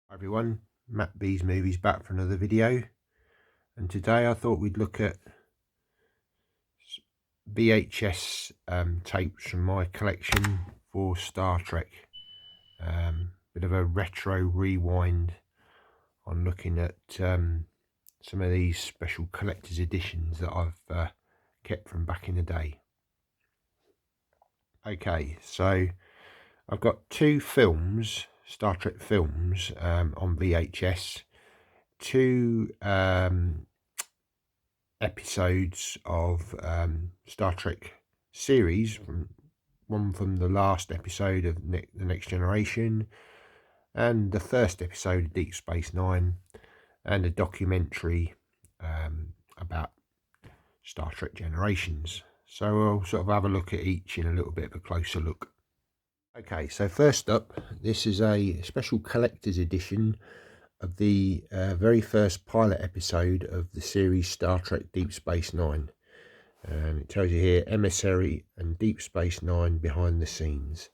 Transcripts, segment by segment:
Hi everyone, Matt B's Movies back for another video, and today I thought we'd look at VHS tapes from my collection for Star Trek. Bit of a retro rewind on looking at some of these special collector's editions that I've kept from back in the day. Okay, so I've got two films, Star Trek films, on VHS, two episodes of Star Trek series, one from the last episode of The Next Generation and the first episode of Deep Space Nine, and a documentary about Star Trek Generations. So we'll sort of have a look at each in a little bit of a closer look. Okay, so first up, this is a special collector's edition of the very first pilot episode of the series Star Trek Deep Space Nine. And it tells you here, Emissary and Deep Space Nine behind the scenes.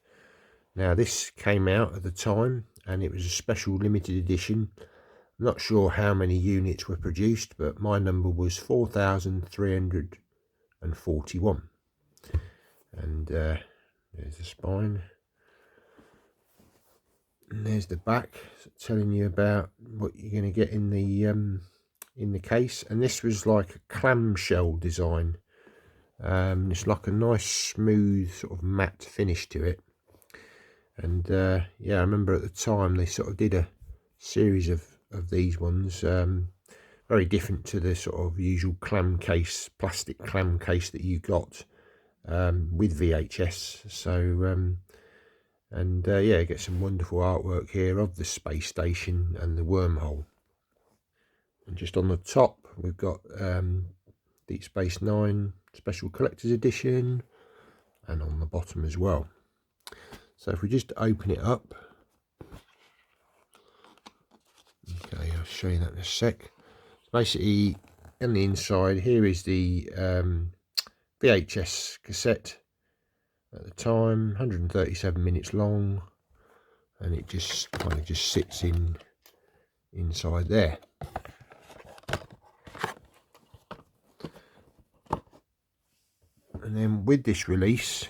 Now this came out at the time and it was a special limited edition. I'm not sure how many units were produced, but my number was 4,341. And there's the spine. And there's the back, telling you about what you're going to get in the case. And this was like a clamshell design. It's like a nice smooth sort of matte finish to it. And yeah, I remember at the time they sort of did a series of these ones, very different to the sort of usual clam case, plastic clam case that you got with VHS. So and yeah, get some wonderful artwork here of the space station and the wormhole. And just on the top we've got Deep Space Nine Special Collector's Edition, and on the bottom as well. So if we just open it up, okay, I'll show you that in a sec. So basically on the inside here is the VHS cassette. At the time, 137 minutes long, and it just kind of just sits inside there. And then with this release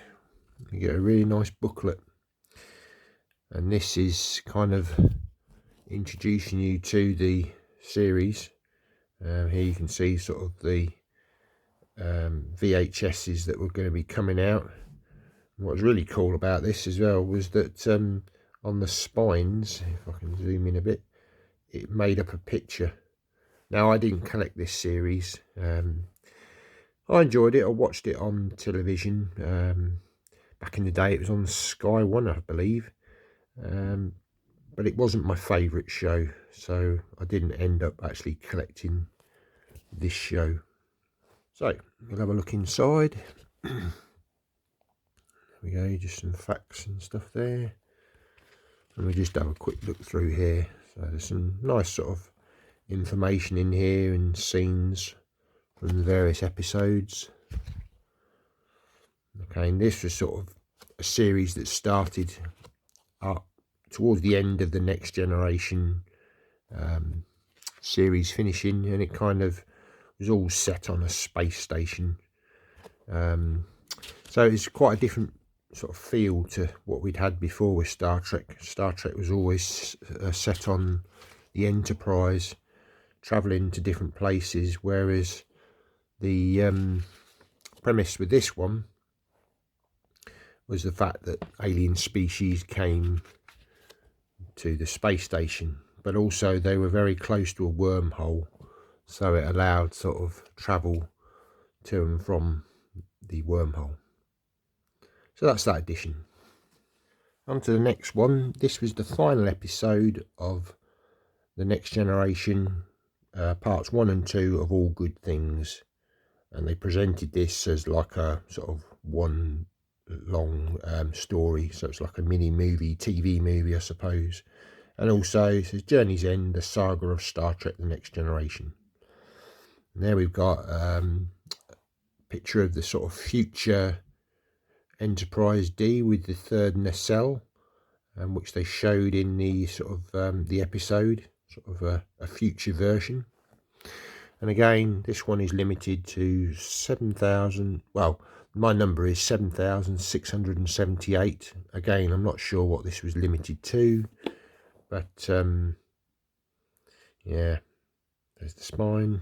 you get a really nice booklet, and this is kind of introducing you to the series. Here you can see sort of the VHSs that were going to be coming out. What was really cool about this as well was that on the spines, if I can zoom in a bit, it made up a picture. Now I didn't collect this series. I enjoyed it. I watched it on television. Back in the day it was on Sky One, I believe. But it wasn't my favourite show, so I didn't end up actually collecting this show. So we'll have a look inside. We go, just some facts and stuff there, and we'll just have a quick look through here. So there's some nice sort of information in here and scenes from the various episodes. Okay, and this was sort of a series that started up towards the end of the Next Generation series finishing, and it kind of was all set on a space station. So it's quite a different sort of feel to what we'd had before with Star Trek. Star Trek was always set on the Enterprise, travelling to different places, whereas the premise with this one was the fact that alien species came to the space station, but also they were very close to a wormhole, so it allowed sort of travel to and from the wormhole. So that's that edition. On to the next one. This was the final episode of The Next Generation, parts 1 and 2 of All Good Things. And they presented this as like a sort of one long story. So it's like a mini movie, TV movie, I suppose. And also it says Journey's End, the saga of Star Trek The Next Generation. And there we've got a picture of the sort of future Enterprise D with the third nacelle, which they showed in the sort of the episode, sort of a future version. And again, this one is limited to 7,000. Well, my number is 7,678. Again, I'm not sure what this was limited to, but yeah, there's the spine.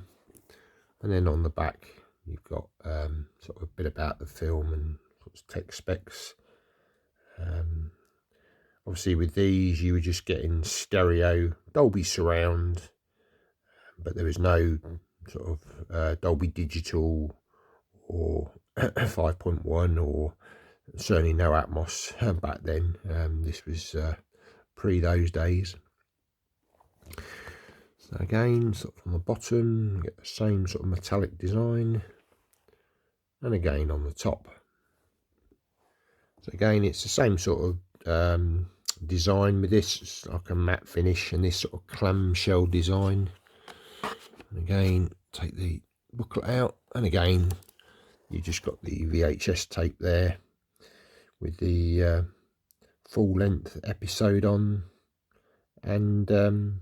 And then on the back, you've got sort of a bit about the film and sort of tech specs. Obviously, with these, you were just getting stereo, Dolby surround, but there was no sort of Dolby Digital or 5.1, or certainly no Atmos back then. This was pre those days. So again, sort of on the bottom, you get the same sort of metallic design, and again on the top. So again, it's the same sort of design with this. It's like a matte finish and this sort of clamshell design. And again, take the booklet out, and again, you just got the VHS tape there with the full length episode on, and the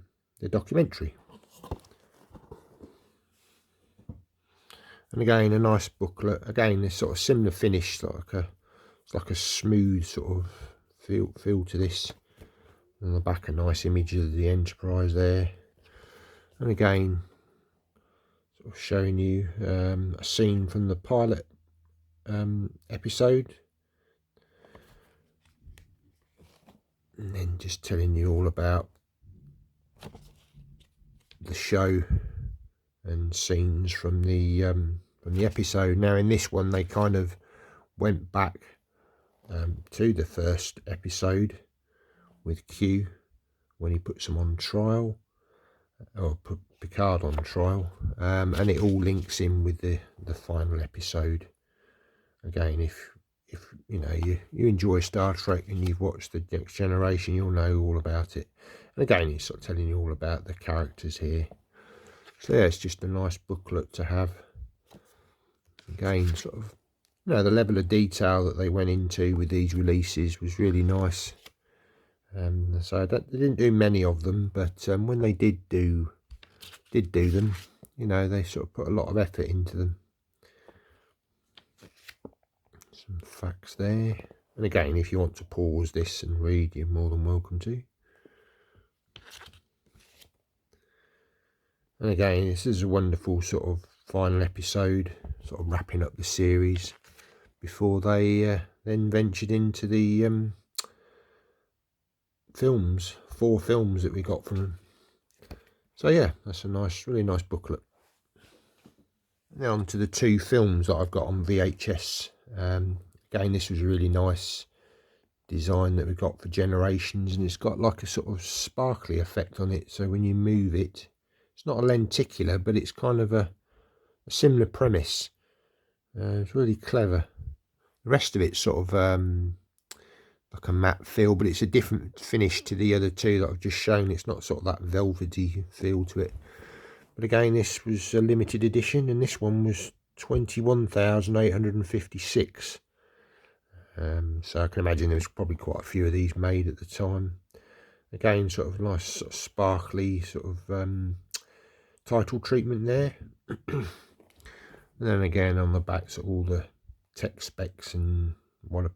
documentary. And again, a nice booklet. Again, this sort of similar finish, it's like a smooth sort of feel to this. On the back, a nice image of the Enterprise there. And again, sort of showing you a scene from the pilot episode. And then just telling you all about the show and scenes from the episode. Now in this one, they kind of went back to the first episode with Q when he puts them on trial, or put Picard on trial, and it all links in with the final episode. Again, if you know you enjoy Star Trek and you've watched the Next Generation, you'll know all about it. And again, it's sort of telling you all about the characters here. So yeah, it's just a nice booklet to have. Again, sort of, you know, the level of detail that they went into with these releases was really nice. So they didn't do many of them, but when they did do them, you know, they sort of put a lot of effort into them. Some facts there. And again, if you want to pause this and read, you're more than welcome to. And again, this is a wonderful sort of final episode, sort of wrapping up the series before they then ventured into the films, 4 films that we got from them. So yeah, that's a nice, really nice booklet. Now on to the 2 films that I've got on VHS. Again, this was a really nice design that we got for Generations, and it's got like a sort of sparkly effect on it. So when you move it, it's not a lenticular, but it's kind of a similar premise. It's really clever. The rest of it's sort of like a matte feel, but it's a different finish to the other 2 that I've just shown. It's not sort of that velvety feel to it. But again, this was a limited edition, and this one was 21,856. So I can imagine there was probably quite a few of these made at the time. Again, sort of nice, sort of sparkly, sort of title treatment there. And then again on the back, so all the tech specs and what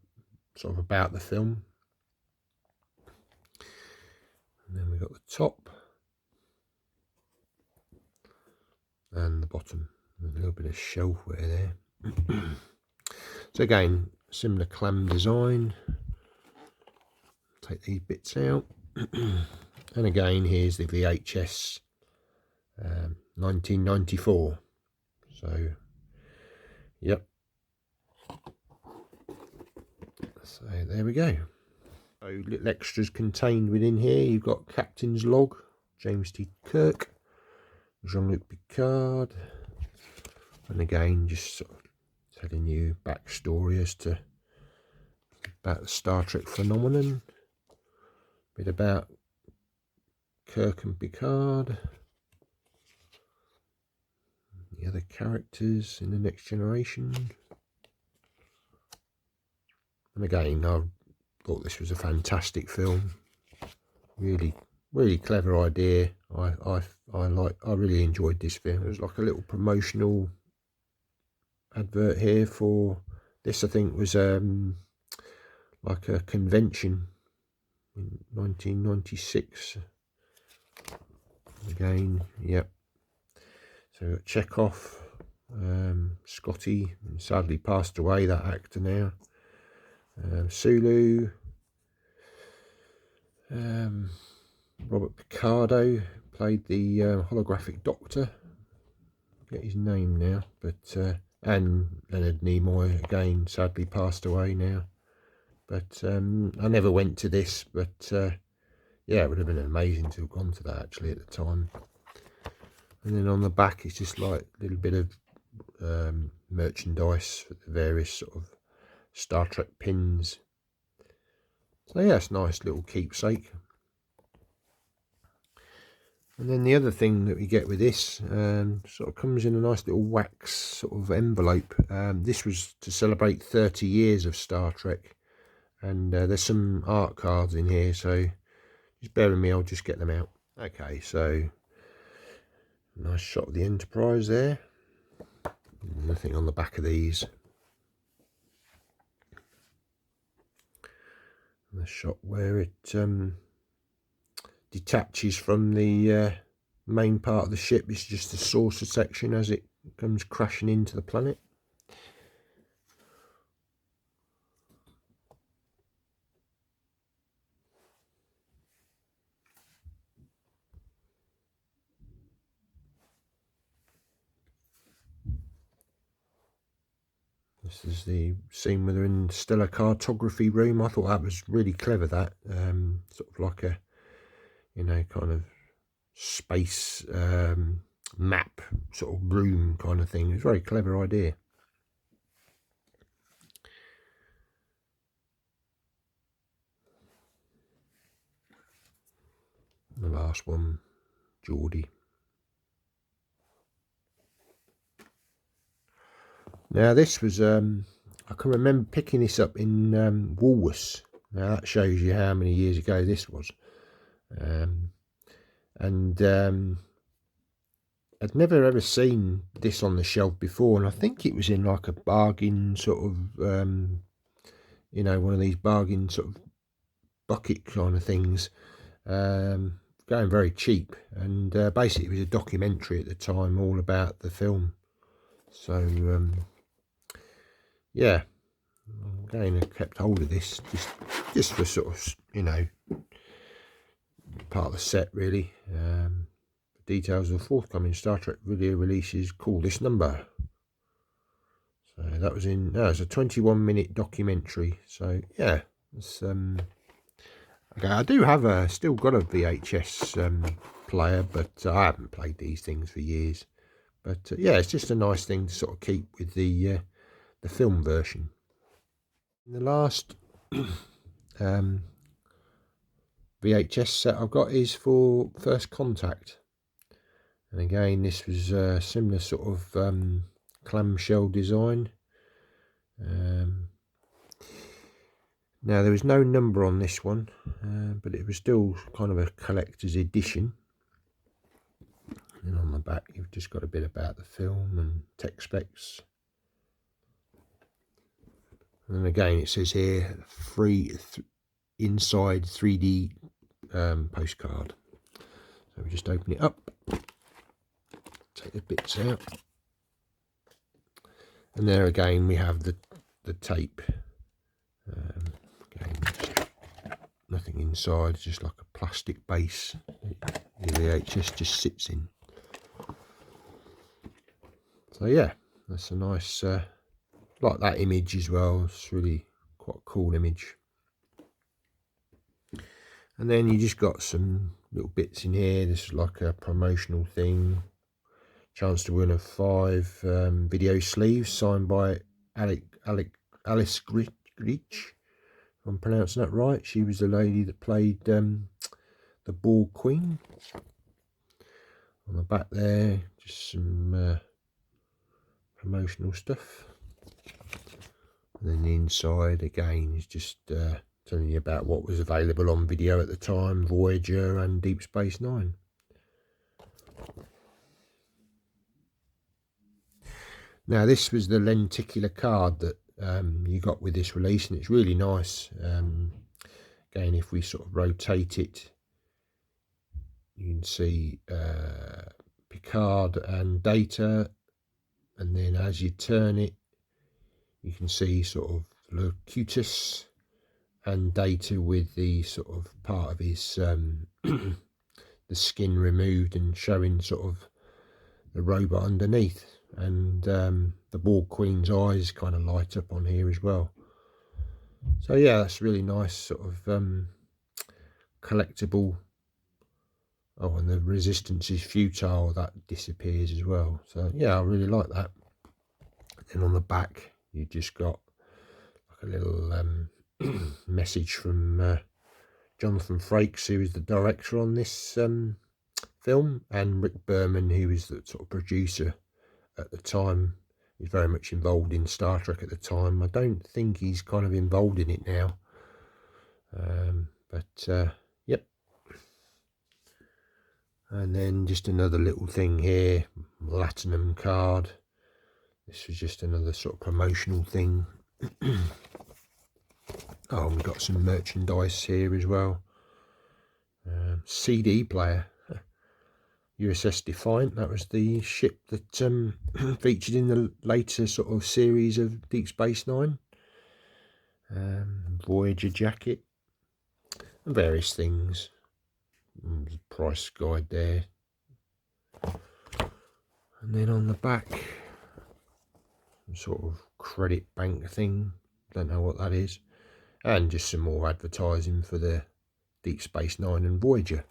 sort of about the film. And then we got the top and the bottom. There's a little bit of shelfware there. So again, similar clam design. Take these bits out. And again, here's the VHS 1994. So yep, so there we go. So little extras contained within here. You've got Captain's Log, James T. Kirk, Jean-Luc Picard, and again just sort of telling you backstory as to about the Star Trek phenomenon, a bit about Kirk and Picard, the other characters in the Next Generation. And again, I've thought this was a fantastic film. Really clever idea. I really enjoyed this film. It was like a little promotional advert here for this. I think was like a convention in 1996. Again, yep. So we've got Chekhov, Scotty, sadly passed away, that actor now. Sulu, Robert Picardo played the holographic doctor. Get his name now, but and Leonard Nimoy again sadly passed away now. But I never went to this, but yeah, it would have been amazing to have gone to that actually at the time. And then on the back it's just like a little bit of merchandise for the various sort of Star Trek pins. So yeah, it's a nice little keepsake. And then the other thing that we get with this sort of comes in a nice little wax sort of envelope. This was to celebrate 30 years of Star Trek. And there's some art cards in here, so just bear with me, I'll just get them out. Okay, so nice shot of the Enterprise there. Nothing on the back of these. The shot where it detaches from the main part of the ship. It's just the saucer section as it comes crashing into the planet. This is the scene where they're in the stellar cartography room. I thought that was really clever, that sort of like a, you know, kind of space map sort of room kind of thing. It was a very clever idea. The last one, Geordie. Now this was, I can remember picking this up in Woolworths. Now that shows you how many years ago this was. I'd never ever seen this on the shelf before, and I think it was in like a bargain sort of, you know, one of these bargain sort of bucket kind of things, going very cheap. And basically it was a documentary at the time all about the film. So yeah, again I kept hold of this just for sort of, you know, part of the set really. Details of forthcoming Star Trek video releases, call this number. So that was in, it's a 21-minute documentary. So yeah, it's okay. I do have still got a VHS player, but I haven't played these things for years. But yeah, it's just a nice thing to sort of keep with the film version. The last VHS set I've got is for First Contact. And again, this was a similar sort of clamshell design. Now there was no number on this one, but it was still kind of a collector's edition. And on the back you've just got a bit about the film and tech specs. And then again it says here, inside 3D postcard. So we just open it up. Take the bits out, and there again we have the tape. Again, nothing inside, just like a plastic base the VHS just sits in. So yeah, that's a nice, like that image as well. It's really quite a cool image. And then you just got some little bits in here. This is like a promotional thing. Chance to win a 5 video sleeves signed by Alice Grich, if I'm pronouncing that right. She was the lady that played the Borg Queen. On the back there, just some promotional stuff. And then the inside again is just telling you about what was available on video at the time, Voyager and Deep Space Nine. Now this was the lenticular card that you got with this release, and it's really nice. Again, if we sort of rotate it, you can see Picard and Data, and then as you turn it, you can see sort of Locutus and Data with the sort of part of his the skin removed and showing sort of the robot underneath, and the Borg Queen's eyes kind of light up on here as well. So yeah, that's really nice sort of collectible. Oh, and the resistance is futile, that disappears as well. So yeah, I really like that. And on the back you just got like a little message from Jonathan Frakes, who was the director on this film, and Rick Berman, who was the sort of producer at the time. He's very much involved in Star Trek at the time. I don't think he's kind of involved in it now. Yep. And then just another little thing here, Latinum card. This was just another sort of promotional thing. Oh, we've got some merchandise here as well. CD player. USS Defiant, that was the ship that featured in the later sort of series of Deep Space Nine. Voyager jacket and various things. Price guide there. And then on the back, some sort of credit bank thing. Don't know what that is. And just some more advertising for the Deep Space Nine and Voyager.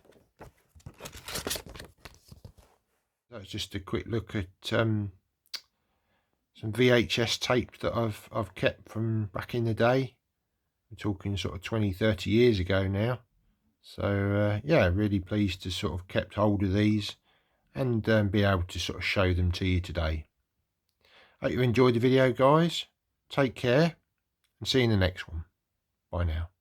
That's just a quick look at some VHS tape that I've kept from back in the day. We're talking sort of 20-30 years ago now. So yeah, really pleased to sort of kept hold of these and be able to sort of show them to you today. Hope you enjoyed the video, guys. Take care and see you in the next one. Bye now.